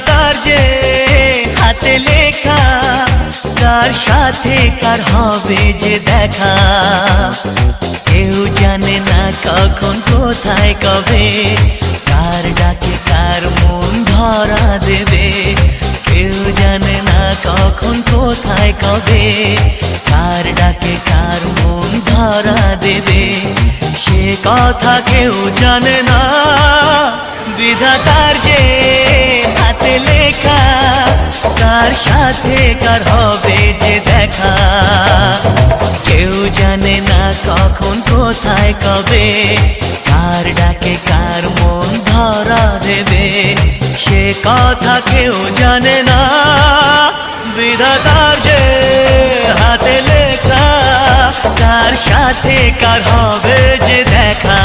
বিধাতার যে হাতে লেখা, কার সাথে কার হবে যে দেখা। কেউ জানে না কখন কোথায় কবে, কার ডাকে কার মন ধরা দেবে। কেউ জানে না কখন কোথায় কবে, কার ডাকে কার মন ধরা দেবে। সে কথা কেউ জানে না, বিধাতার যে হাতে লেখা, কার সাথে কার হবে যে দেখা। কেউ জানে না কখন কোথায় কবে, কার ডাকে কার মন ধরা দেবে। সে কথা কেউ জানে না, বিধাতার যে হাতে লেখা, কার সাথে কার হবে যে দেখা।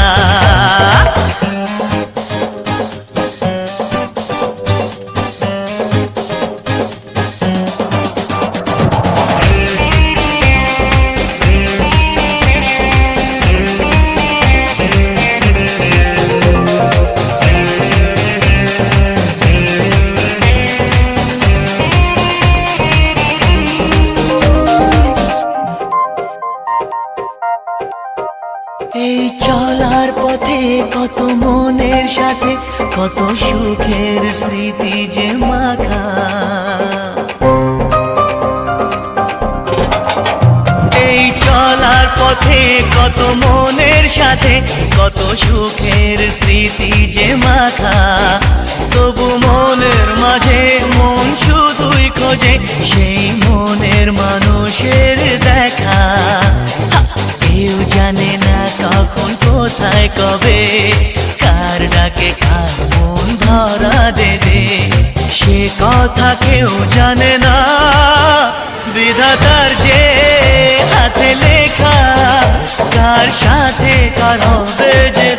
এই চলার পথে কত মনের সাথে কত সুখের স্মৃতি যে মাখা। এই চলার পথে কত মনের সাথে কত সুখের স্মৃতি যে মাখা। তবু মনের মাঝে মন শুধুই খোঁজে সেই মনের মানুষের দেখা। কেউ জানে না কখন কোথায় কবে, কার ডাকে কার মন ধরা দেবে। সে কথা কেউ জানে না, বিধাতার যে হাতে লেখা, কার সাথে কার হবে যে